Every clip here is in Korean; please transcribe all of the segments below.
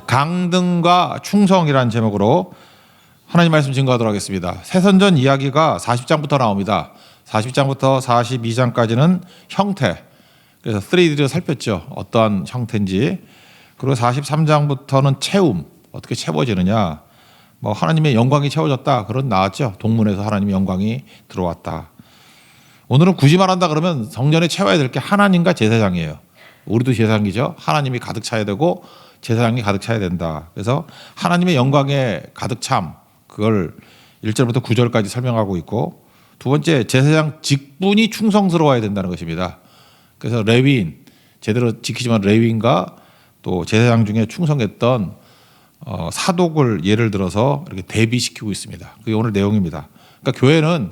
강등과 충성이라는 제목으로 하나님 말씀 증거하도록 하겠습니다. 새선전 이야기가 40장부터 나옵니다. 40장부터 42장까지는 형태, 그래서 3D를 살폈죠. 어떠한 형태인지. 그리고 43장부터는 채움, 어떻게 채워지느냐. 뭐 하나님의 영광이 채워졌다, 그런 나왔죠. 동문에서 하나님의 영광이 들어왔다. 오늘은 굳이 말한다 그러면 성전에 채워야 될 게 하나님과 제사장이에요. 우리도 제사장이죠. 하나님이 가득 차야 되고 제사장이 가득 차야 된다. 그래서 하나님의 영광에 가득 참, 그걸 1절부터 9절까지 설명하고 있고, 두 번째, 제사장 직분이 충성스러워야 된다는 것입니다. 그래서 레위인, 제대로 지키지만 레위인과 또 제사장 중에 충성했던 사독을 예를 들어서 이렇게 대비시키고 있습니다. 그게 오늘 내용입니다. 그러니까 교회는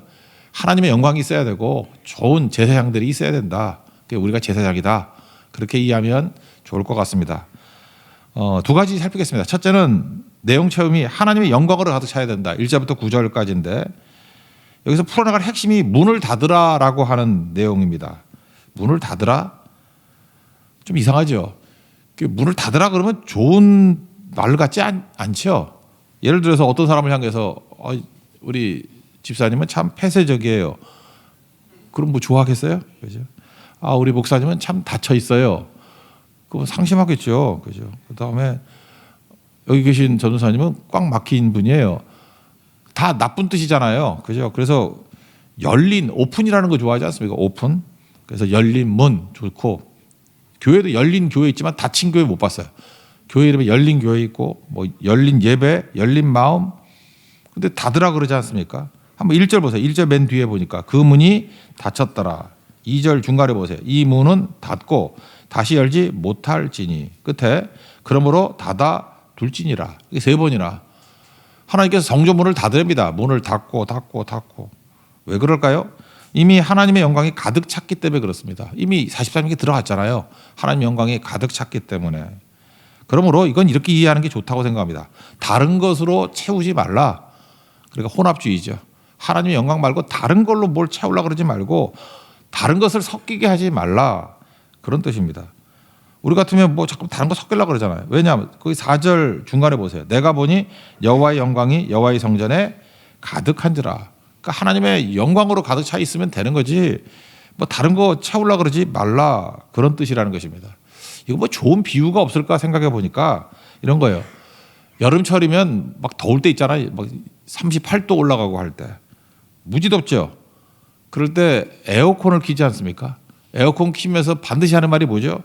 하나님의 영광이 있어야 되고 좋은 제사장들이 있어야 된다. 그게 우리가 제사장이다. 그렇게 이해하면 좋을 것 같습니다. 두 가지 살피겠습니다. 첫째는 내용 체험이 하나님의 영광으로 가득 차야 된다. 1절부터 9절까지인데 여기서 풀어나갈 핵심이 문을 닫으라라고 하는 내용입니다. 문을 닫으라? 좀 이상하죠. 문을 닫으라 그러면 좋은 말 같지 않죠. 예를 들어서 어떤 사람을 향해서 우리 집사님은 참 폐쇄적이에요. 그럼 뭐 좋아하겠어요? 그죠? 우리 목사님은 참 닫혀 있어요. 그거 상심하겠죠. 그죠? 그다음에 여기 계신 전도사님은 꽉 막힌 분이에요. 다 나쁜 뜻이잖아요. 그죠? 그래서 열린, 오픈이라는 거 좋아하지 않습니까? 오픈. 그래서 열린 문 좋고, 교회도 열린 교회 있지만 닫힌 교회 못 봤어요. 교회 이름에 열린 교회 있고, 뭐 열린 예배, 열린 마음. 근데 닫으라 그러지 않습니까? 한번 1절 보세요. 1절 맨 뒤에 보니까 그 문이 닫혔더라. 2절 중간에 보세요. 이 문은 닫고 다시 열지 못할지니, 끝에 그러므로 닫아 둘지니라. 이게 세 번이나 하나님께서 성전문을 닫으랍니다. 문을 닫고. 왜 그럴까요? 이미 하나님의 영광이 가득 찼기 때문에 그렇습니다. 이미 43장에 들어갔잖아요. 하나님의 영광이 가득 찼기 때문에. 그러므로 이건 이렇게 이해하는 게 좋다고 생각합니다. 다른 것으로 채우지 말라. 그러니까 혼합주의죠. 하나님의 영광 말고 다른 걸로 뭘 채우려고 그러지 말고 다른 것을 섞이게 하지 말라. 그런 뜻입니다. 우리 같으면 뭐 자꾸 다른 거 섞으려고 그러잖아요. 왜냐하면 거기 4절 중간에 보세요. 내가 보니 여호와의 영광이 여호와의 성전에 가득한지라. 그러니까 하나님의 영광으로 가득 차 있으면 되는 거지 뭐 다른 거 채우려고 그러지 말라. 그런 뜻이라는 것입니다. 이거 뭐 좋은 비유가 없을까 생각해 보니까 이런 거예요. 여름철이면 막 더울 때 있잖아요. 막 38도 올라가고 할 때. 무지 덥죠. 그럴 때 에어컨을 키지 않습니까? 에어컨 키면서 반드시 하는 말이 뭐죠?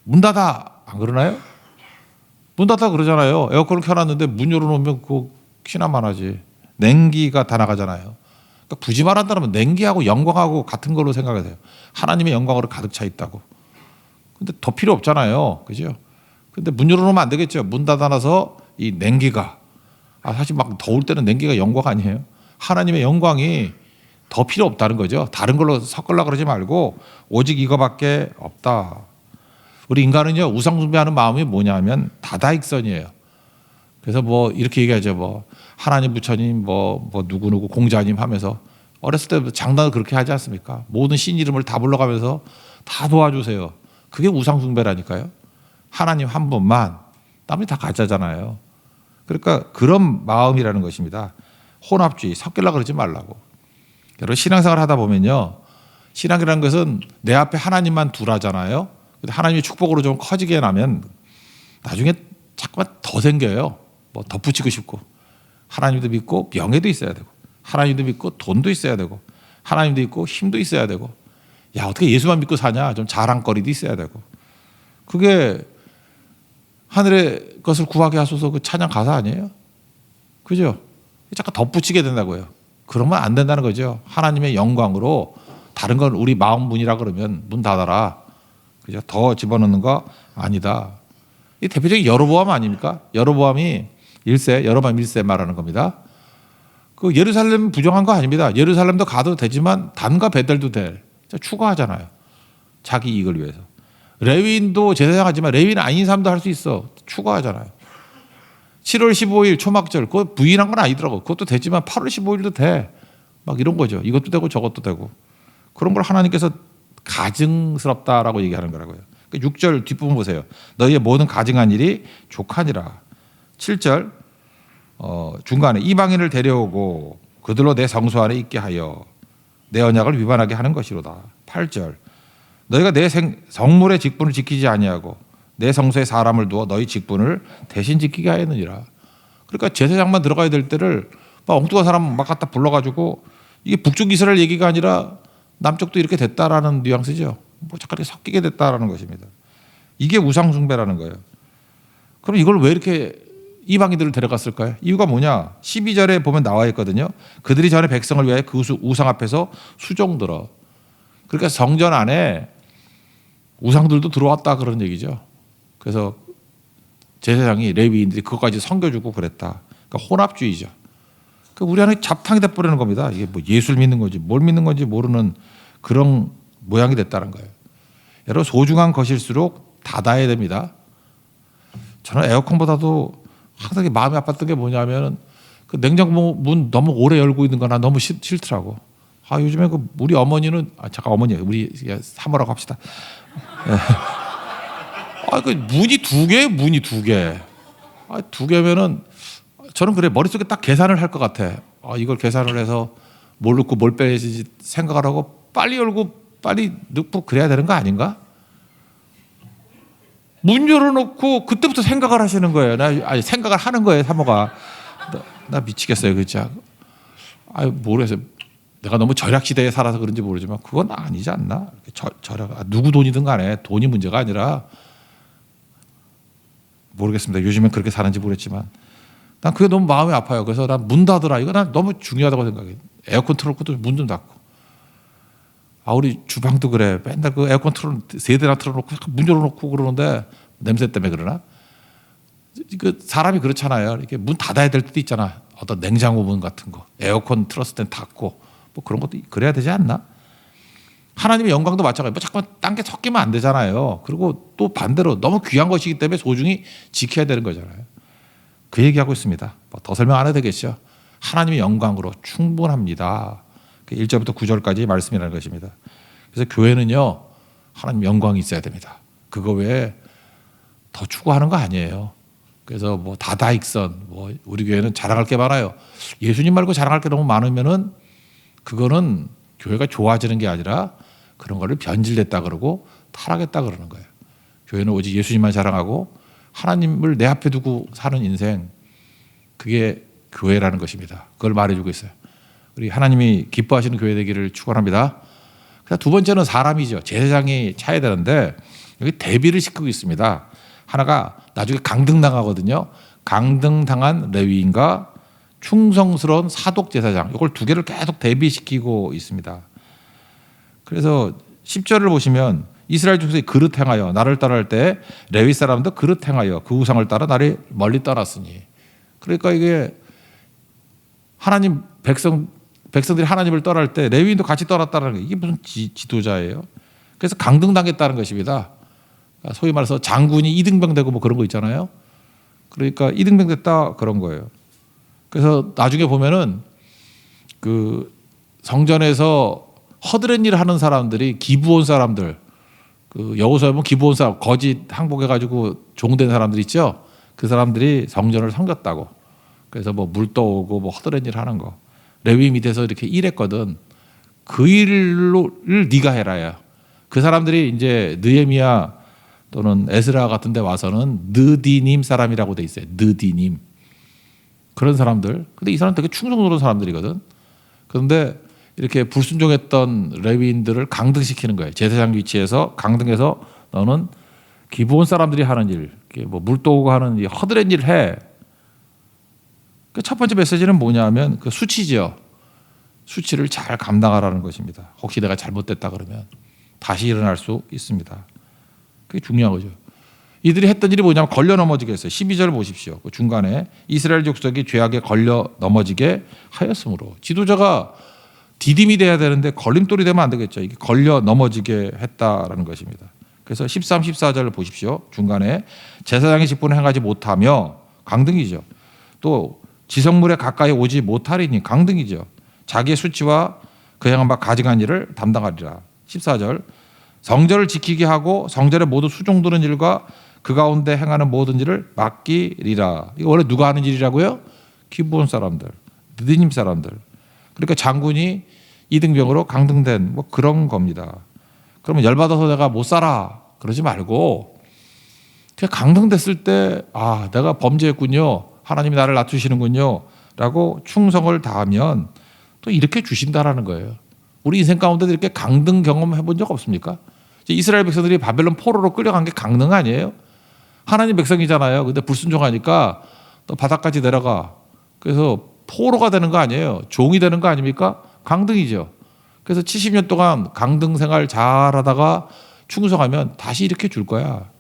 문 닫아. 안 그러나요? 문 닫아 그러잖아요. 에어컨을 켜놨는데 문 열어놓으면 그거 키나만 하지. 냉기가 다 나가잖아요. 그러니까 굳이 말한다면 냉기하고 영광하고 같은 걸로 생각하세요. 하나님의 영광으로 가득 차 있다고. 근데 더 필요 없잖아요. 그죠? 근데 문 열어놓으면 안 되겠죠. 문 닫아놔서 이 냉기가, 사실 막 더울 때는 냉기가 영광 아니에요? 하나님의 영광이 더 필요 없다는 거죠. 다른 걸로 섞으려고 그러지 말고 오직 이거밖에 없다. 우리 인간은요, 우상 숭배하는 마음이 뭐냐면 다다익선이에요. 그래서 뭐 이렇게 얘기하죠. 뭐 하나님, 부처님, 뭐 누구누구 공자님 하면서 어렸을 때 장난을 그렇게 하지 않습니까? 모든 신 이름을 다 불러가면서 다 도와주세요. 그게 우상 숭배라니까요. 하나님 한 분만, 남이 다 가짜잖아요. 그러니까 그런 마음이라는 것입니다. 혼합주의, 섞으려고 그러지 말라고. 여러분 신앙생활 하다 보면요, 신앙이라는 것은 내 앞에 하나님만 두라잖아요. 근데 하나님의 축복으로 좀 커지게 나면 나중에 자꾸만 더 생겨요. 뭐 덧붙이고 싶고, 하나님도 믿고 명예도 있어야 되고, 하나님도 믿고 돈도 있어야 되고, 하나님도 있고 힘도 있어야 되고, 야 어떻게 예수만 믿고 사냐, 좀 자랑거리도 있어야 되고. 그게 하늘의 것을 구하게 하소서 그 찬양 가사 아니에요? 그죠? 자꾸 덧붙이게 된다고요. 그러면 안 된다는 거죠. 하나님의 영광으로 다른 건 우리 마음 문이라 그러면 문 닫아라. 그죠? 더 집어넣는 거 아니다. 이 대표적인 여로보암 아닙니까? 여로보암이 1세, 여로보암 1세 말하는 겁니다. 그 예루살렘 부정한 거 아닙니다. 예루살렘도 가도 되지만 단과 베델도 돼. 추가하잖아요. 자기 이익을 위해서. 레위인도 제사장 하지만 레위인 아닌 사람도 할 수 있어. 추가하잖아요. 7월 15일 초막절, 그거 부인한 건 아니더라고. 그것도 되지만 8월 15일도 돼. 막 이런 거죠. 이것도 되고 저것도 되고. 그런 걸 하나님께서 가증스럽다라고 얘기하는 거라고요. 6절 뒷부분 보세요. 너희의 모든 가증한 일이 족하니라. 7절 중간에 이방인을 데려오고 그들로 내 성소 안에 있게 하여 내 언약을 위반하게 하는 것이로다. 8절 너희가 내 성물의 직분을 지키지 아니하고 내 성소에 사람을 두어 너희 직분을 대신 지키게 하였느니라. 그러니까 제사장만 들어가야 될 때를 막 엉뚱한 사람 막 갖다 불러가지고 이게 북쪽 이스라엘 얘기가 아니라 남쪽도 이렇게 됐다라는 뉘앙스죠. 뭐 잠깐 섞이게 됐다라는 것입니다. 이게 우상 숭배라는 거예요. 그럼 이걸 왜 이렇게 이방인들을 데려갔을까요? 이유가 뭐냐? 12절에 보면 나와 있거든요. 그들이 전에 백성을 위하여 그 우상 앞에서 수종들어. 그러니까 성전 안에 우상들도 들어왔다 그런 얘기죠. 그래서 제사장이 레위인들이 그것까지 섬겨주고 그랬다. 그러니까 혼합주의죠. 그러니까 우리 안에 잡탕이 돼버리는 겁니다. 이게 뭐 예술 믿는 건지 뭘 믿는 건지 모르는 그런 모양이 됐다는 거예요. 여러분 소중한 것일수록 닫아야 됩니다. 저는 에어컨보다도 항상 마음이 아팠던 게 뭐냐면 그 냉장고 문 너무 오래 열고 있는 거나 너무 싫더라고. 요즘에 그 우리 어머니는 잠깐 어머니 우리 사모라고 합시다. 그 문이 두 개, 문이 두 개. 두 개면은 저는 그래 머릿속에 딱 계산을 할 것 같아. 이걸 계산을 해서 뭘 넣고 뭘 빼야지 생각을 하고 빨리 열고 빨리 넣고 그래야 되는 거 아닌가? 문 열어놓고 그때부터 생각을 하시는 거예요. 생각을 하는 거예요, 사모가. 나 미치겠어요, 그죠? 모르겠어요. 내가 너무 절약 시대에 살아서 그런지 모르지만 그건 아니지 않나? 절약 누구 돈이든 간에 돈이 문제가 아니라 모르겠습니다. 요즘엔 그렇게 사는지 모르겠지만 난 그게 너무 마음이 아파요. 그래서 난 문 닫으라. 이거 난 너무 중요하다고 생각해. 에어컨 틀어놓고도 문 좀 닫고. 우리 주방도 그래. 맨날 그 에어컨 세 대나 틀어놓고 문 열어놓고 그러는데 냄새 때문에 그러나? 그 사람이 그렇잖아요. 이렇게 문 닫아야 될 때도 있잖아. 어떤 냉장고 문 같은 거, 에어컨 틀었을 땐 닫고 뭐 그런 것도 그래야 되지 않나? 하나님의 영광도 마찬가지예요. 뭐 잠깐 딴 게 섞이면 안 되잖아요. 그리고 또 반대로 너무 귀한 것이기 때문에 소중히 지켜야 되는 거잖아요. 그 얘기하고 있습니다. 더 설명 안 해도 되겠죠. 하나님의 영광으로 충분합니다. 1절부터 9절까지 말씀이라는 것입니다. 그래서 교회는요, 하나님 영광이 있어야 됩니다. 그거 외에 더 추구하는 거 아니에요. 그래서 뭐 다다익선, 뭐 우리 교회는 자랑할 게 많아요. 예수님 말고 자랑할 게 너무 많으면은 그거는 교회가 좋아지는 게 아니라 그런 거를 변질됐다 그러고 타락했다 그러는 거예요. 교회는 오직 예수님만 자랑하고 하나님을 내 앞에 두고 사는 인생, 그게 교회라는 것입니다. 그걸 말해주고 있어요. 우리 하나님이 기뻐하시는 교회 되기를 축원합니다. 두 번째는 사람이죠. 제사장이 차야 되는데 여기 대비를 시키고 있습니다. 하나가 나중에 강등당하거든요. 강등당한 레위인과 충성스러운 사독 제사장, 이걸 두 개를 계속 대비시키고 있습니다. 그래서 10절을 보시면 이스라엘 중에서 그릇 행하여 나를 따라할 때 레위 사람도 그릇 행하여 그 우상을 따라 나를 멀리 떠났으니. 그러니까 이게 하나님 백성들이 하나님을 떠날 때 레위인도 같이 떠났다는 게 이게 무슨 지도자예요? 그래서 강등당했다는 것입니다. 소위 말해서 장군이 이등병 되고 뭐 그런 거 있잖아요. 그러니까 이등병 됐다 그런 거예요. 그래서 나중에 보면은 그 성전에서 허드렛 일 하는 사람들이 기브온 사람들, 그 여호수아에 보면 기브온 사람 거짓 항복해가지고 종된 사람들 있죠. 그 사람들이 성전을 섬겼다고. 그래서 뭐 물 떠오고 뭐 허드렛 일 하는 거. 레위 밑에서 이렇게 일했거든. 그 일을 네가 해라야. 그 사람들이 이제 느헤미야 또는 에스라 같은 데 와서는 느디님 사람이라고 돼 있어요. 느디님. 그런 사람들. 근데 이 사람 되게 충성스러운 사람들이거든. 그런데 이렇게 불순종했던 레위인들을 강등시키는 거예요. 제사장 위치에서 강등해서 너는 기브온 사람들이 하는 일, 뭐 물 떠오고 하는 일, 허드렛 일을 해. 첫 번째 메시지는 뭐냐면 그 수치죠. 수치를 잘 감당하라는 것입니다. 혹시 내가 잘못됐다 그러면 다시 일어날 수 있습니다. 그게 중요한 거죠. 이들이 했던 일이 뭐냐면 걸려 넘어지게 했어요. 12절을 보십시오. 그 중간에 이스라엘 족속이 죄악에 걸려 넘어지게 하였으므로. 지도자가 디딤이 돼야 되는데 걸림돌이 되면 안 되겠죠. 이게 걸려 넘어지게 했다라는 것입니다. 그래서 13, 14절을 보십시오. 중간에 제사장의 직분을 행하지 못하며 강등이죠. 또 지성물에 가까이 오지 못하리니 강등이죠. 자기의 수치와 그 행한 바 가증한 일을 담당하리라. 14절 성전을 지키게 하고 성전에 모두 수종드는 일과 그 가운데 행하는 모든 일을 맡기리라. 이거 원래 누가 하는 일이라고요? 기브온 사람들, 느디님 사람들. 그러니까 장군이 이등병으로 강등된 뭐 그런 겁니다. 그러면 열받아서 내가 못 살아 그러지 말고 그냥 강등됐을 때 내가 범죄했군요. 하나님이 나를 낮추시는군요. 라고 충성을 다하면 또 이렇게 주신다라는 거예요. 우리 인생 가운데 이렇게 강등 경험 해본 적 없습니까? 이스라엘 백성들이 바벨론 포로로 끌려간 게 강등 아니에요? 하나님 백성이잖아요. 근데 불순종하니까 또 바닥까지 내려가. 그래서 포로가 되는 거 아니에요. 종이 되는 거 아닙니까? 강등이죠. 그래서 70년 동안 강등 생활 잘하다가 충성하면 다시 이렇게 줄 거야.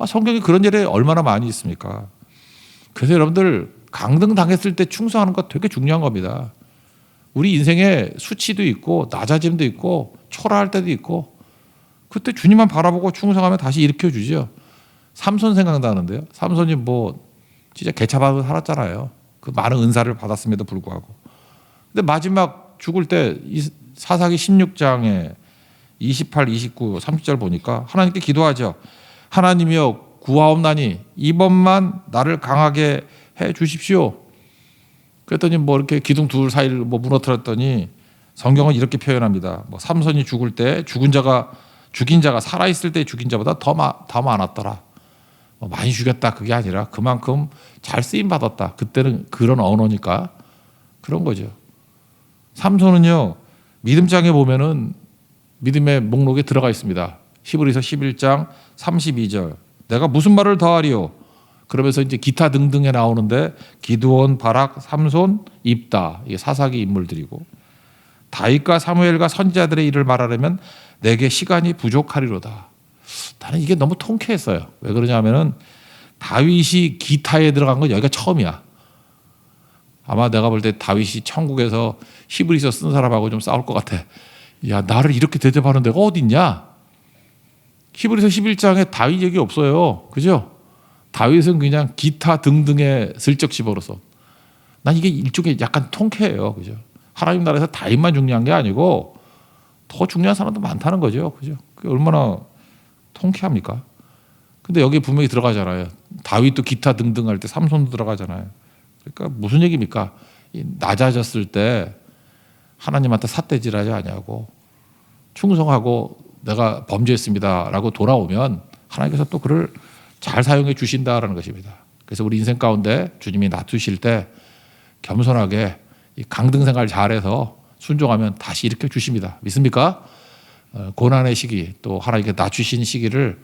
성경에 그런 예례 얼마나 많이 있습니까? 그래서 여러분들 강등 당했을 때 충성하는 거 되게 중요한 겁니다. 우리 인생에 수치도 있고 낮아짐도 있고 초라할 때도 있고 그때 주님만 바라보고 충성하면 다시 일으켜 주죠. 삼손 생각나는데요. 삼손이 뭐 진짜 개차반으로 살았잖아요. 그 많은 은사를 받았음에도 불구하고. 근데 마지막 죽을 때 사사기 16장에 28, 29, 30절 보니까 하나님께 기도하죠. 하나님이여 구하옵나니 이번만 나를 강하게 해 주십시오. 그랬더니 뭐 이렇게 기둥 둘 사이를 뭐 무너뜨렸더니 성경은 이렇게 표현합니다. 뭐 삼손이 죽을 때 죽인 자가 살아 있을 때 죽인 자보다 더 많았더라. 뭐 많이 죽였다 그게 아니라 그만큼 잘 쓰임 받았다. 그때는 그런 언어니까 그런 거죠. 삼손은요 믿음장에 보면은 믿음의 목록에 들어가 있습니다. 히브리서 11장 32절. 내가 무슨 말을 더하리요? 그러면서 이제 기타 등등에 나오는데 기드온, 바락, 삼손, 입다 이게 사사기 인물들이고 다윗과 사무엘과 선지자들의 일을 말하려면 내게 시간이 부족하리로다. 나는 이게 너무 통쾌했어요. 왜 그러냐면은 다윗이 기타에 들어간 건 여기가 처음이야. 아마 내가 볼 때 다윗이 천국에서 히브리서 쓴 사람하고 좀 싸울 것 같아. 야 나를 이렇게 대접하는 데가 어딨냐? 히브리서 11장에 다윗 얘기 없어요. 그죠? 다윗은 그냥 기타 등등에 슬쩍 집어넣어서 난 이게 일종의 약간 통쾌해요. 그죠? 하나님 나라에서 다윗만 중요한 게 아니고 더 중요한 사람도 많다는 거죠. 그죠? 그게 얼마나 통쾌합니까? 근데 여기 분명히 들어가잖아요. 다윗도 기타 등등 할 때 삼손도 들어가잖아요. 그러니까 무슨 얘기입니까? 낮아졌을 때 하나님한테 삿대질하지 아니하고 충성하고 내가 범죄했습니다라고 돌아오면 하나님께서 또 그를 잘 사용해 주신다라는 것입니다. 그래서 우리 인생 가운데 주님이 낮추실 때 겸손하게 이 강등 생활 잘해서 순종하면 다시 일으켜 주십니다. 믿습니까? 고난의 시기 또 하나님께 낮추신 시기를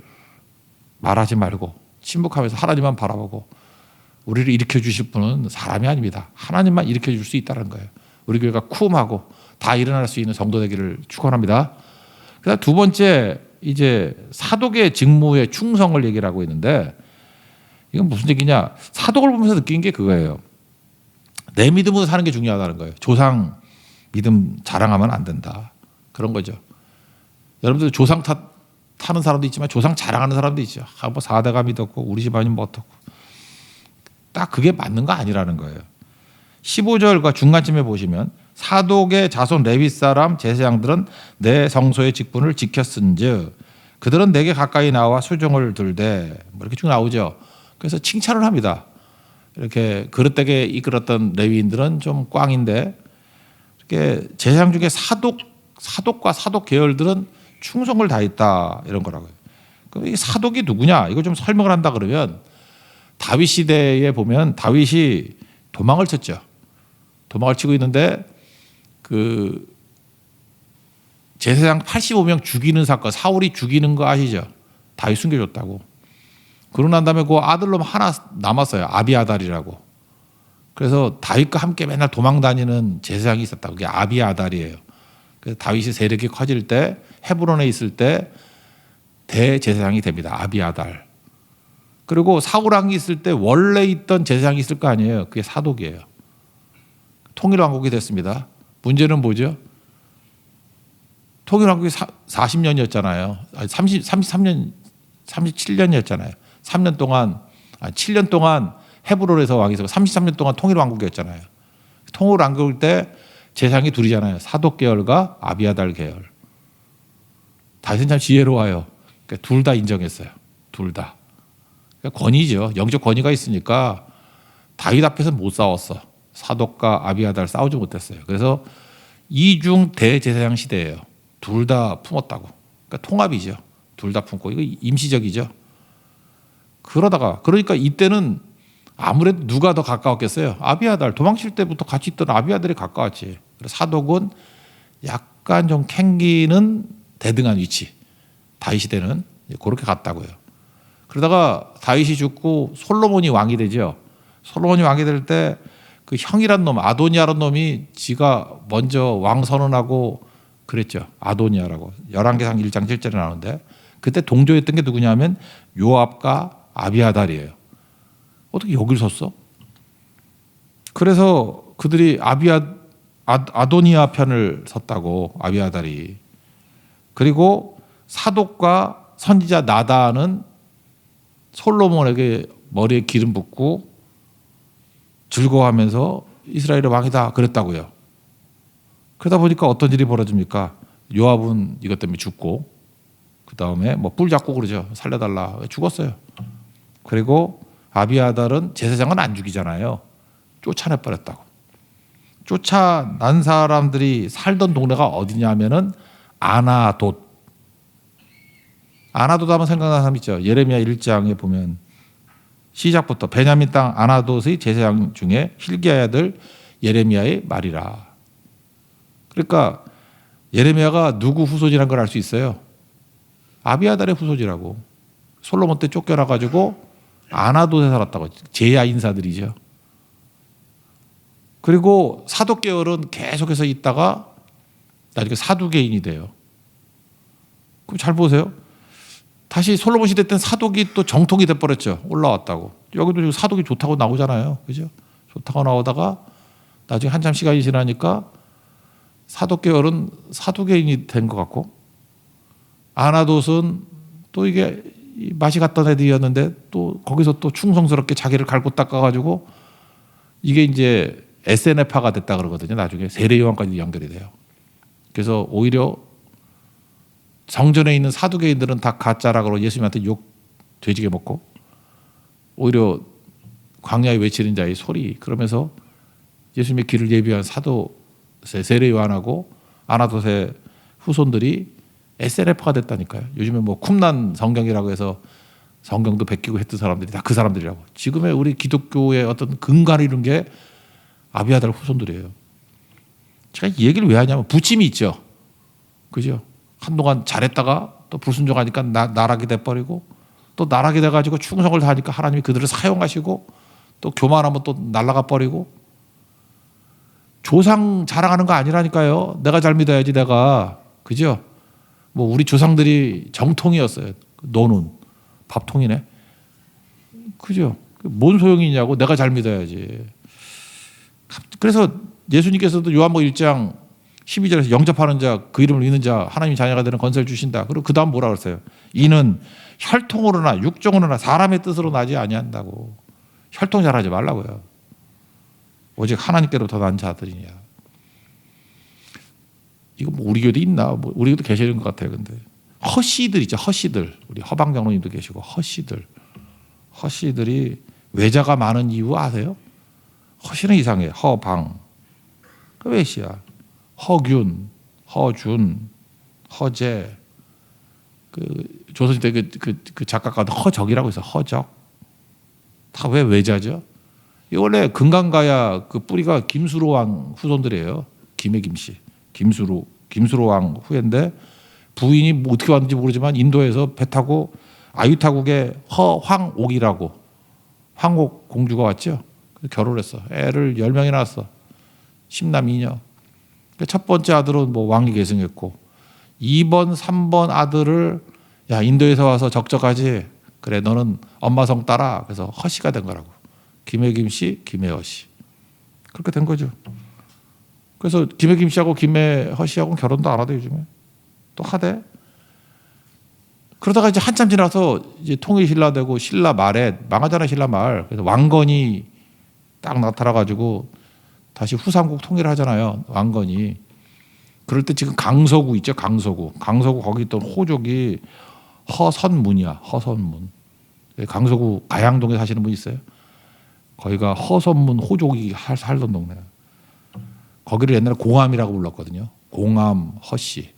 말하지 말고 침묵하면서 하나님만 바라보고 우리를 일으켜 주실 분은 사람이 아닙니다. 하나님만 일으켜 줄 수 있다는 거예요. 우리 교회가 쿰하고 다 일어날 수 있는 성도 되기를 축원합니다. 그다음 두 번째 이제 사독의 직무에 충성을 얘기를 하고 있는데 이건 무슨 얘기냐? 사독을 보면서 느낀 게 그거예요. 내 믿음으로 사는 게 중요하다는 거예요. 조상 믿음 자랑하면 안 된다. 그런 거죠. 여러분들 조상 타는 사람도 있지만 조상 자랑하는 사람도 있죠. 뭐 4대가 믿었고 우리 집안이 뭐 어떻고. 딱 그게 맞는 거 아니라는 거예요. 15절과 중간쯤에 보시면 사독의 자손 레위 사람 제사장들은 내 성소의 직분을 지켰은즉 그들은 내게 가까이 나와 수종을 들되 뭐 이렇게 쭉 나오죠. 그래서 칭찬을 합니다. 이렇게 그릇되게 이끌었던 레위인들은 좀 꽝인데 이렇게 제사장 중에 사독과 사독 계열들은 충성을 다했다 이런 거라고요. 그럼 이 사독이 누구냐? 이걸 좀 설명을 한다 그러면 다윗 시대에 보면 다윗이 도망을 쳤죠. 도망을 치고 있는데 그 제사장 85명 죽이는 사건, 사울이 죽이는 거 아시죠? 다윗 숨겨줬다고. 그러고 난 다음에 그 아들놈 하나 남았어요. 아비아달이라고. 그래서 다윗과 함께 맨날 도망 다니는 제사장이 있었다. 그게 아비아달이에요. 그래서 다윗이 세력이 커질 때 헤브론에 있을 때 대제사장이 됩니다. 아비아달. 그리고 사울 왕이 있을 때 원래 있던 제사장이 있을 거 아니에요. 그게 사독이에요. 통일왕국이 됐습니다. 문제는 뭐죠? 통일왕국이 40년이었잖아요. 33년, 37년이었잖아요. 3년 동안, 7년 동안 헤브론에서 왕이 있었고 33년 동안 통일왕국이었잖아요. 통일왕국일 때 제사장이 둘이잖아요. 사독 계열과 아비아달 계열. 다윗은 참 지혜로워요. 그러니까 둘 다 인정했어요. 둘 다. 그러니까 권위죠. 영적 권위가 있으니까 다윗 앞에서 못 싸웠어. 사독과 아비아달 싸우지 못했어요. 그래서 이중 대제사장 시대예요. 둘 다 품었다고. 그러니까 통합이죠. 둘 다 품고 이거 임시적이죠. 그러니까 이때는 아무래도 누가 더 가까웠겠어요? 아비아달. 도망칠 때부터 같이 있던 아비아달이 가까웠지. 그래서 사독은 약간 좀 캥기는 대등한 위치. 다윗 시대는 그렇게 갔다고요. 그러다가 다윗이 죽고 솔로몬이 왕이 되죠. 솔로몬이 왕이 될 때 그 형이란 놈, 아도니아란 놈이 지가 먼저 왕 선언하고 그랬죠. 아도니아라고. 열왕기상 1장 7절에 나오는데 그때 동조했던 게 누구냐면 요압과 아비아달이에요. 어떻게 여길 섰어? 그래서 그들이 아도니아 편을 섰다고 아비아달이. 그리고 사독과 선지자 나단은 솔로몬에게 머리에 기름 붓고 즐거워하면서 이스라엘의 왕이다 그랬다고요. 그러다 보니까 어떤 일이 벌어집니까? 요압은 이것 때문에 죽고 그 다음에 뭐 뿔 잡고 그러죠. 살려달라. 죽었어요. 그리고 아비아달은 제사장은 안 죽이잖아요. 쫓아내버렸다고. 쫓아난 사람들이 살던 동네가 어디냐면은 아나돗. 아나돗 하면 생각나는 사람 있죠. 예레미야 1장에 보면 시작부터 베냐민 땅 아나돗의 제사장 중에 hilki야의 아들 예레미야의 말이라. 그러니까 예레미야가 누구 후손이라는 걸 알 수 있어요. 아비아달의 후손이라고. 솔로몬 때 쫓겨나 가지고 아나돗에 살았다고. 제야 인사들이죠. 그리고 사독 계열은 계속해서 있다가 나중에 사두개인이 돼요. 그럼 잘 보세요. 다시 솔로몬 시대 때는 사독이 또 정통이 돼버렸죠. 올라왔다고. 여기도 지금 사독이 좋다고 나오잖아요. 그죠? 좋다고 나오다가 나중에 한참 시간이 지나니까 사독 계열은 사두개인이 된 것 같고 아나돗은 또 이게 맛이 갔던 애들이었는데 또 거기서 또 충성스럽게 자기를 갈고 닦아가지고 이게 이제 SNF파가 됐다 그러거든요. 나중에 세례요한까지 연결이 돼요. 그래서 오히려 성전에 있는 사두개인들은 다 가짜라고 예수님한테 욕 돼지게 먹고 오히려 광야에 외치는 자의 소리 그러면서 예수님의 길을 예비한 사도 세례요한하고 아나돗의 후손들이 SNF가 됐다니까요. 요즘에 뭐 쿰난 성경이라고 해서 성경도 베끼고 했던 사람들이 다 그 사람들이라고. 지금의 우리 기독교의 어떤 근간을 이룬 게 아비아달 후손들이에요. 제가 이 얘기를 왜 하냐면 부침이 있죠. 그죠? 한동안 잘했다가 또 불순종하니까 나락이 돼버리고 또 나락이 돼가지고 충성을 다하니까 하나님이 그들을 사용하시고 또 교만하면 또 날아가 버리고 조상 자랑하는 거 아니라니까요. 내가 잘 믿어야지 내가. 그죠? 뭐 우리 조상들이 정통이었어요. 너는 밥통이네. 그죠? 뭔 소용이 있냐고. 내가 잘 믿어야지. 그래서 예수님께서도 요한복음 1장 12절에서 영접하는 자, 그 이름을 믿는 자 하나님 자녀가 되는 권세를 주신다. 그리고 그 다음 뭐라 그랬어요? 이는 혈통으로나 육정으로나 사람의 뜻으로 나지 아니한다고. 혈통 잘하지 말라고요. 오직 하나님께로부터 난 자들이냐. 이거 뭐 우리 교회도 있나? 뭐 우리 교회도 계시는 것 같아요. 근데 허씨들 있죠. 허씨들. 우리 허방 장로님도 계시고 허씨들. 허씨들이 외자가 많은 이유 아세요? 허씨는 이상해. 허방. 그 외시야. 허균, 허준, 허재. 그 조선시대 그 작가가 허적이라고 해서 허적. 다 왜 외자죠? 이 원래 금강가야 그 뿌리가 김수로 왕 후손들이에요. 김해 김씨. 김수로 왕 후예인데 부인이 뭐 어떻게 왔는지 모르지만 인도에서 배 타고 아유타국의 허황옥이라고 황옥 공주가 왔죠. 결혼했어. 애를 10명이 낳았어. 10남 2녀. 첫 번째 아들은 뭐 왕이 계승했고 2번, 3번 아들을 야 인도에서 와서 적적하지. 그래 너는 엄마 성 따라. 그래서 허씨가 된 거라고. 김해김씨, 김해허씨. 그렇게 된 거죠. 그래서 김해김씨하고 김해허씨하고는 결혼도 안 하대 요즘에. 또 하대. 그러다가 이제 한참 지나서 이제 통일 신라되고 신라 말에 망하잖아요. 신라 말. 그래서 왕건이 딱 나타나가지고 다시 후삼국 통일을 하잖아요. 왕건이. 그럴 때 지금 강서구 있죠. 강서구 거기 있던 호족이 허선문이야. 허선문. 강서구 가양동에 사시는 분 있어요? 거기가 허선문 호족이 살던 동네야. 거기를 옛날에 공암이라고 불렀거든요. 공암 허씨.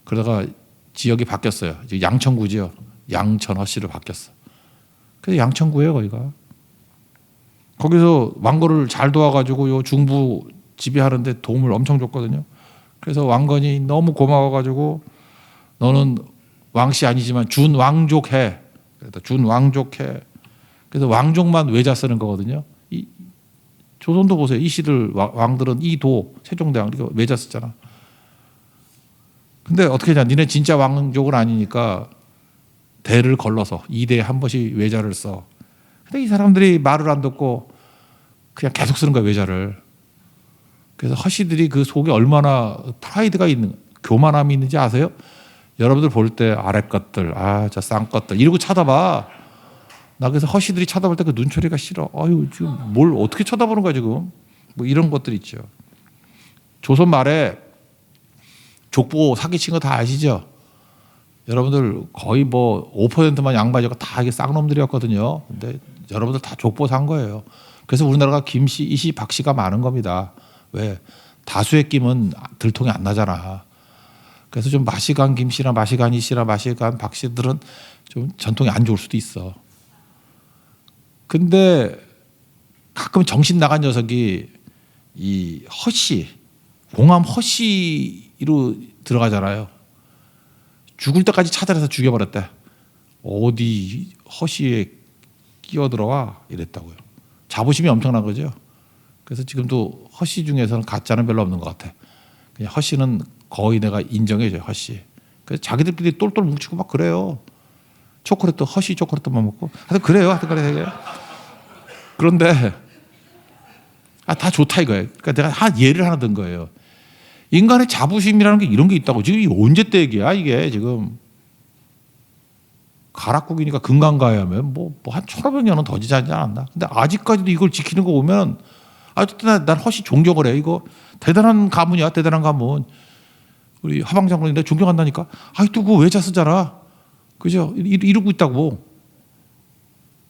그러다가 지역이 바뀌었어요. 이제 양천구죠. 양천 허씨로 바뀌었어. 그래서 양천구예요, 거기가. 거기서 왕건을 잘 도와가지고 요 중부 지배하는데 도움을 엄청 줬거든요. 그래서 왕건이 너무 고마워가지고 너는 왕씨 아니지만 준왕족해. 그래서 준왕족해. 그래서 왕족만 외자 쓰는 거거든요. 이 조선도 보세요. 이 시들 왕들은 이도 세종대왕 이거 외자 쓰잖아. 근데 어떻게 하냐? 니네 진짜 왕족은 아니니까 대를 걸러서 2대에 한 번씩 외자를 써. 근데 이 사람들이 말을 안 듣고 그냥 계속 쓰는 거야, 외자를. 그래서 허씨들이 그 속에 얼마나 프라이드가 있는, 교만함이 있는지 아세요? 여러분들 볼 때 아랫 것들, 저 쌍것들 이러고 쳐다봐. 나 그래서 허씨들이 쳐다볼 때 그 눈초리가 싫어. 아유, 지금 뭘 어떻게 쳐다보는 거야, 지금. 뭐 이런 것들 있죠. 조선 말에 족보 사기친 거 다 아시죠? 여러분들 거의 뭐 5%만 양반이고 다 이게 쌍놈들이었거든요. 근데 여러분들 다 족보 산 거예요. 그래서 우리나라가 김씨, 이씨, 박씨가 많은 겁니다. 왜? 다수의 김은 들통이 안 나잖아. 그래서 좀 맛이 간 김씨나 맛이 간 이씨나 맛이 간 박씨들은 좀 전통이 안 좋을 수도 있어. 근데 가끔 정신 나간 녀석이 이 허씨, 공암 허씨로 들어가잖아요. 죽을 때까지 찾아내서 죽여버렸대. 어디 허씨에 끼어들어와 이랬다고요. 자부심이 엄청난 거죠. 그래서 지금도 허씨 중에서는 가짜는 별로 없는 것 같아. 그냥 허씨는 거의 내가 인정해줘요. 허씨. 그래서 자기들끼리 똘똘 뭉치고 막 그래요. 초콜릿도 허씨 초콜릿만 먹고. 하여튼 그래요. 하여튼 그래. 그런데 다 좋다 이거예요. 그러니까 내가 예를 하나 든 거예요. 인간의 자부심이라는 게 이런 게 있다고. 지금 이 언제 때 얘기야 이게 지금. 가락국이니까 금강가야면 뭐한 1500년은 더 지나지 않았나. 근데 아직까지도 이걸 지키는 거 보면 아직도 난 허시 존경을 해. 이거 대단한 가문이야. 대단한 가문. 우리 하방장군이 내가 존경한다니까. 아직도 그거 외자 쓰잖아. 그죠? 이러고 있다고.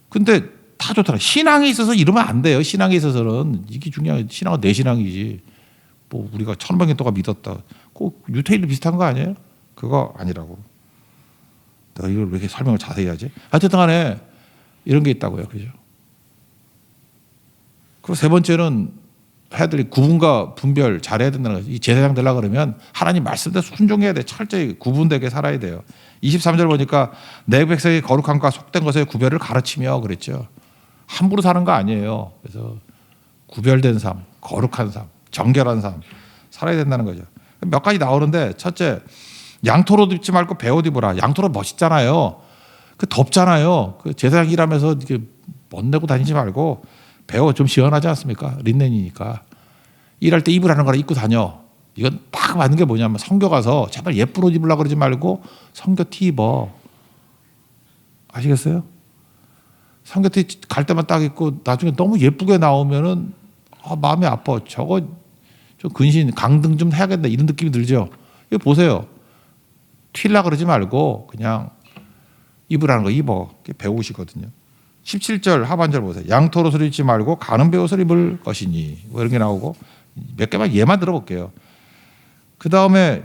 근데 다 좋더라. 신앙에 있어서 이러면 안 돼요. 신앙에 있어서는. 이게 중요해. 신앙은 내 신앙이지. 뭐 우리가 1500년 동안 믿었다. 꼭 유태인도 비슷한 거 아니에요? 그거 아니라고. 내가 이걸 왜 이렇게 설명을 자세히 하지? 하여튼 간에 이런 게 있다고요. 그죠? 그리고 세 번째는 해들이 구분과 분별 잘해야 된다는 거죠. 이 제사장 되려고 그러면 하나님 말씀대로 순종해야 돼. 철저히 구분되게 살아야 돼요. 23절 보니까 내 백성이 거룩함과 속된 것의 구별을 가르치며 그랬죠. 함부로 사는 거 아니에요. 그래서 구별된 삶, 거룩한 삶, 정결한 삶 살아야 된다는 거죠. 몇 가지 나오는데 첫째, 양털옷 입지 말고 배옷 입으라. 양털옷 멋있잖아요. 그 덥잖아요. 그 제사장 일하면서 이렇게 멋내고 다니지 말고 배옷 좀 시원하지 않습니까? 린넨이니까. 일할 때 입으라는 거라 입고 다녀. 이건 딱 맞는 게 뭐냐면 성교 가서 제발 예쁜 옷 입으려고 그러지 말고 성교 티 입어. 아시겠어요? 성교 티 갈 때만 딱 입고 나중에 너무 예쁘게 나오면은 마음이 아파. 저거 좀 근신 강등 좀 해야겠다 이런 느낌이 들죠. 이거 보세요. 튀려고 그러지 말고 그냥 입으라는 거 입어. 그게 배우시거든요. 17절 하반절 보세요. 양털옷을 입지 말고 가는 배옷을 입을 것이니 뭐 이런 게 나오고 몇 개만 예만 들어볼게요. 그 다음에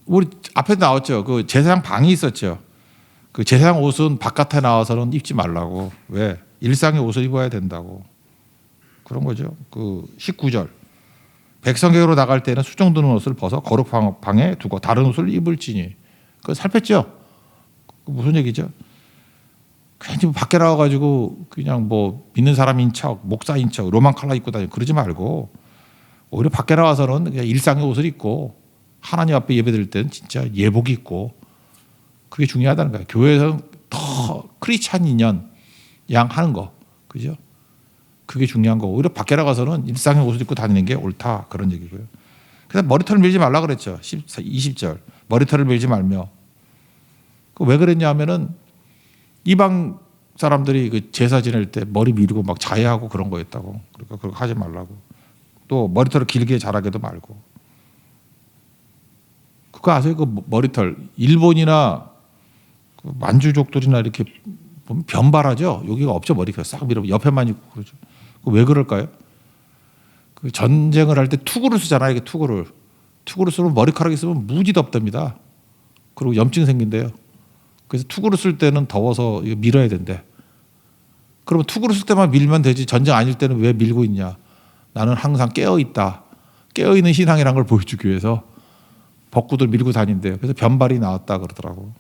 우리 앞에 나왔죠. 그 제사장 방이 있었죠. 그 제사장 옷은 바깥에 나와서는 입지 말라고. 왜? 일상의 옷을 입어야 된다고. 그런 거죠. 그 19절. 백성계로 나갈 때는 수정드는 옷을 벗어 거룩방에 두고 다른 옷을 입을지니. 그거 살폈죠? 무슨 얘기죠? 괜히 밖에 나와가지고 그냥 뭐 믿는 사람인 척, 목사인 척, 로만 칼라 입고 다니고 그러지 말고 오히려 밖에 나와서는 그냥 일상의 옷을 입고 하나님 앞에 예배드릴 때는 진짜 예복이 있고 그게 중요하다는 거예요. 교회에서는 더 크리스찬 인연 양 하는 거. 그죠? 그게 중요한 거고 오히려 밖에 나가서는 일상의 옷을 입고 다니는 게 옳다. 그런 얘기고요. 그래서 머리털을 밀지 말라 그랬죠. 20절. 머리털을 밀지 말며. 왜 그랬냐 하면은 이방 사람들이 그 제사 지낼 때 머리 밀고 막 자해하고 그런 거였다고. 그러니까 그렇게 하지 말라고. 또 머리털을 길게 자라게도 말고. 그거 아세요? 그 머리털 일본이나 그 만주족들이나 이렇게 보면 변발하죠. 여기가 없죠. 머리가 싹 밀어 옆에만 있고 그러죠. 왜 그럴까요? 그 전쟁을 할 때 투구를 쓰잖아요. 이게 투구를 쓰면 머리카락이 있으면 무지 덥답니다. 그리고 염증 생긴대요. 그래서 투구를 쓸 때는 더워서 이거 밀어야 된대. 그러면 투구를 쓸 때만 밀면 되지 전쟁 아닐 때는 왜 밀고 있냐? 나는 항상 깨어 있다. 깨어 있는 신앙이라는 걸 보여주기 위해서 벚구들 밀고 다닌대요. 그래서 변발이 나왔다 그러더라고.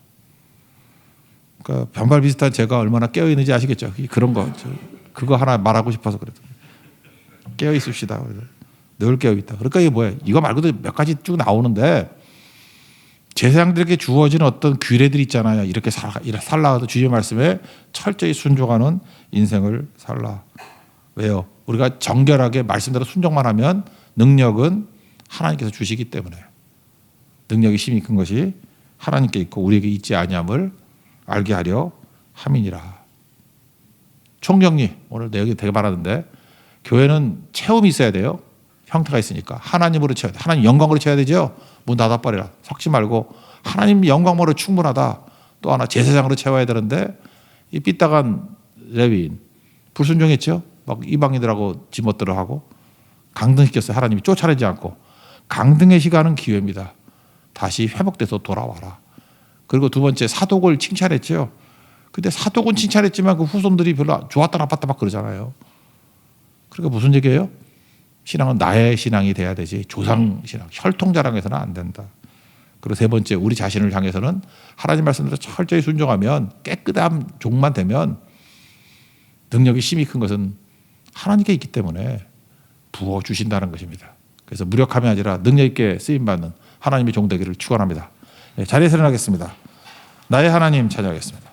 그러니까 변발 비슷한 제가 얼마나 깨어 있는지 아시겠죠? 그런 거 그거 하나 말하고 싶어서 그랬더니 깨어 있읍시다. 늘 깨어 있다. 그러니까 이게 뭐야? 이거 말고도 몇 가지 쭉 나오는데 제사장들에게 주어진 어떤 규례들이 있잖아요. 이렇게 살라도 주의 말씀에 철저히 순종하는 인생을 살라. 왜요? 우리가 정결하게 말씀대로 순종만 하면 능력은 하나님께서 주시기 때문에 능력이 힘이 큰 것이 하나님께 있고 우리에게 있지 아니함을 알게 하려 함이니라. 총정리 오늘 내용이 되게 많았는데 교회는 체험이 있어야 돼요. 형태가 있으니까 하나님으로 채워야 돼. 하나님 영광으로 채워야 되죠. 문 닫아버리라. 섞지 말고 하나님 영광으로 충분하다. 또 하나 제사장으로 채워야 되는데 이 삐딱한 레위인 불순종했죠. 막 이방인들하고 지멋대로 하고 강등시켰어요. 하나님이 쫓아내지 않고 강등의 시간은 기회입니다. 다시 회복돼서 돌아와라. 그리고 두 번째 사독을 칭찬했죠. 근데 사독은 칭찬했지만 그 후손들이 별로 좋았다 나빴다 막 그러잖아요. 그러니까 무슨 얘기예요? 신앙은 나의 신앙이 돼야 되지 조상 신앙, 혈통 자랑해서는 안 된다. 그리고 세 번째 우리 자신을 향해서는 하나님 말씀대로 철저히 순종하면 깨끗한 종만 되면 능력이 힘이 큰 것은 하나님께 있기 때문에 부어주신다는 것입니다. 그래서 무력함이 아니라 능력 있게 쓰임받는 하나님의 종 되기를 축원합니다. 자리에서 일어나겠습니다. 나의 하나님 찬양하겠습니다.